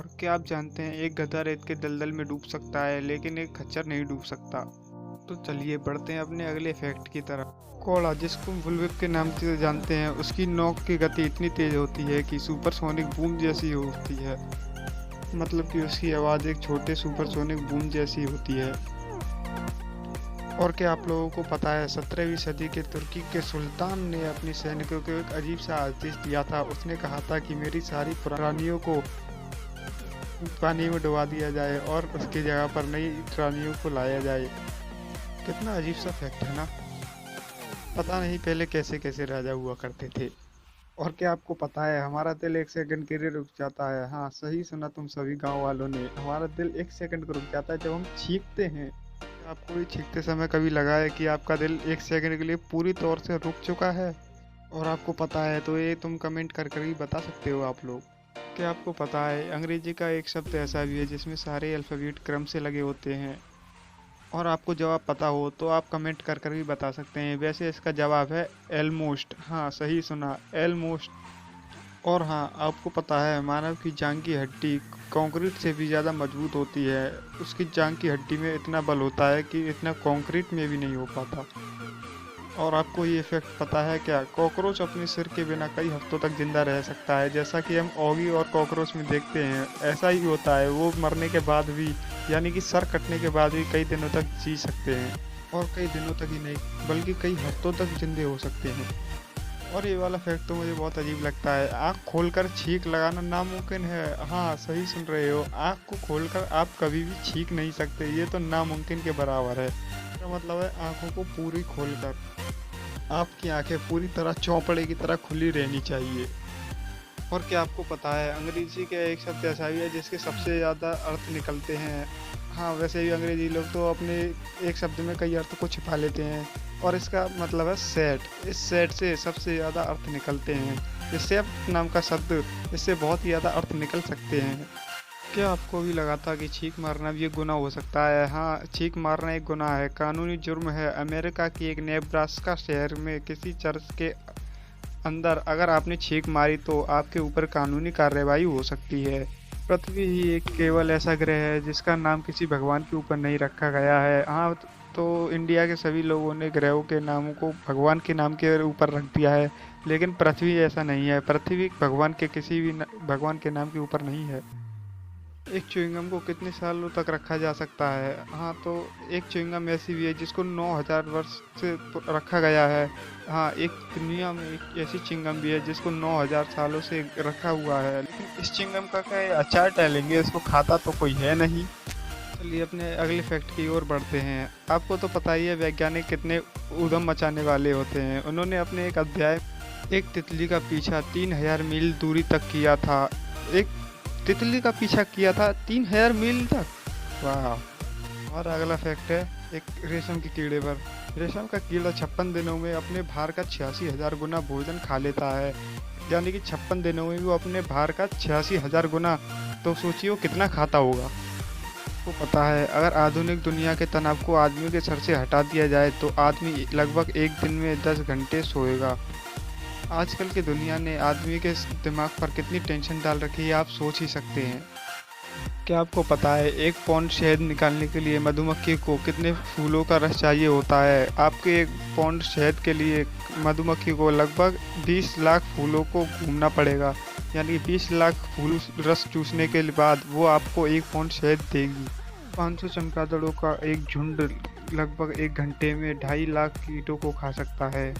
और क्या आप जानते हैं एक गधा रेत के दलदल में डूब सकता है लेकिन एक खच्चर नहीं डूब सकता। तो चलिए बढ़ते हैं अपने अगले फैक्ट की तरफ। कोड़ा, जिसको बुलविप के नाम से जानते हैं, उसकी नोक की गति इतनी तेज होती है कि सुपरसोनिक बूम जैसी होती है। मतलब कि उसकी आवाज़ एक छोटे सुपरसोनिक बूम जैसी होती है। और क्या आप लोगों को पता है 17वीं सदी के तुर्की के सुल्तान ने अपने सैनिकों को एक अजीब सा आदेश दिया था। उसने कहा था कि मेरी सारी पुरानियों को पानी में डुबा दिया जाए और उसकी जगह पर नई रानियों को लाया जाए। कितना अजीब सा फैक्ट है ना। पता नहीं पहले कैसे कैसे राजा हुआ करते थे। और क्या आपको पता है हमारा दिल एक सेकंड के लिए रुक जाता है। हाँ, सही सुना तुम सभी गांव वालों ने। हमारा दिल एक सेकंड को रुक जाता है जब हम चीखते हैं। क्या आपको भी चीखते समय कभी लगा है कि आपका दिल एक सेकंड के लिए पूरी तौर से रुक चुका है? और आपको पता है तो ये तुम कमेंट कर कर ही बता सकते हो आप लोग। क्या आपको पता है अंग्रेजी का एक शब्द ऐसा भी है जिसमें सारे अल्फ़ाबेट क्रम से लगे होते हैं? और आपको जवाब पता हो तो आप कमेंट कर कर भी बता सकते हैं। वैसे इसका जवाब है एलमोस्ट। हाँ, सही सुना, एलमोस्ट। और हाँ, आपको पता है मानव की जांघ की हड्डी कंक्रीट से भी ज़्यादा मजबूत होती है। उसकी जांघ की हड्डी में इतना बल होता है कि इतना कंक्रीट में भी नहीं हो पाता। और आपको ये फैक्ट पता है क्या, कॉकरोच अपने सिर के बिना कई हफ्तों तक जिंदा रह सकता है। जैसा कि हम ऑगी और कॉकरोच में देखते हैं ऐसा ही होता है। वो मरने के बाद भी, यानी कि सर कटने के बाद भी कई दिनों तक जी सकते हैं। और कई दिनों तक ही नहीं बल्कि कई हफ्तों तक जिंदे हो सकते हैं। और ये वाला फैक्ट तो मुझे बहुत अजीब लगता है, आँख खोलकर छींक लगाना नामुमकिन है। हाँ, सही सुन रहे हो, आँख को खोलकर आप कभी भी छींक नहीं सकते। ये तो नामुमकिन के बराबर है। इसका मतलब है आँखों को पूरी खोलकर। आपकी आंखें पूरी तरह चौपड़े की तरह खुली रहनी चाहिए। और क्या आपको पता है अंग्रेजी का एक शब्द ऐसा भी है जिसके सबसे ज़्यादा अर्थ निकलते हैं? हाँ, वैसे भी अंग्रेजी लोग तो अपने एक शब्द में कई अर्थ को छिपा लेते हैं। और इसका मतलब है सेट। इस सेट से सबसे ज़्यादा अर्थ निकलते हैं। ये सेट नाम का शब्द, इससे बहुत ही ज़्यादा अर्थ निकल सकते हैं। क्या आपको भी लगा था कि छींक मारना भी एक गुनाह हो सकता है? हाँ, छींक मारना एक गुनाह है, कानूनी जुर्म है। अमेरिका की एक नेब्रास्का शहर में किसी चर्च के अंदर अगर आपने छींक मारी तो आपके ऊपर कानूनी कार्रवाई हो सकती है। पृथ्वी ही एक केवल ऐसा ग्रह है जिसका नाम किसी भगवान के ऊपर नहीं रखा गया है। हाँ, तो इंडिया के सभी लोगों ने ग्रहों के नामों को भगवान के नाम के ऊपर रख दिया है, लेकिन पृथ्वी ऐसा नहीं है। पृथ्वी भगवान के किसी भी भगवान के नाम के ऊपर नहीं है। एक च्युइंगम को कितने सालों तक रखा जा सकता है? हाँ, तो एक च्युइंगम ऐसी भी है जिसको 9000 वर्ष से रखा गया है। हाँ, एक दुनिया में एक ऐसी च्युइंगम भी है जिसको 9000 सालों से रखा हुआ है। लेकिन इस च्युइंगम का क्या है, अचार डालेंगे, इसको खाता तो कोई है नहीं। चलिए अपने अगले फैक्ट की ओर बढ़ते हैं। आपको तो पता ही है वैज्ञानिक कितने उधम मचाने वाले होते हैं। उन्होंने अपने एक अध्याय एक तितली का पीछा 3000 मील दूरी तक किया था। एक तितली का पीछा किया था 3000 मील तक। वाह। और अगला फैक्ट है एक रेशम के कीड़े पर। रेशम का कीड़ा 56 दिनों में अपने भार का 86,000 गुना भोजन खा लेता है। यानी कि 56 दिनों में वो अपने भार का 86,000 गुना। तो सोचिए वो कितना खाता होगा। आपको पता है अगर आधुनिक दुनिया के तनाव को आदमी के सर से हटा दिया जाए तो आदमी लगभग एक दिन में 10 घंटे सोएगा। आजकल की दुनिया ने आदमी के दिमाग पर कितनी टेंशन डाल रखी है आप सोच ही सकते हैं। क्या आपको पता है एक पौंड शहद निकालने के लिए मधुमक्खी को कितने फूलों का रस चाहिए होता है? आपके एक पौंड शहद के लिए मधुमक्खी को लगभग 20 लाख फूलों को घूमना पड़ेगा। यानी 20 लाख फूल रस चूसने के बाद वो आपको एक पौंड शहद देगी। 500 चमगादड़ों का एक झुंड लगभग एक घंटे में 2.5 लाख कीटों को खा सकता है।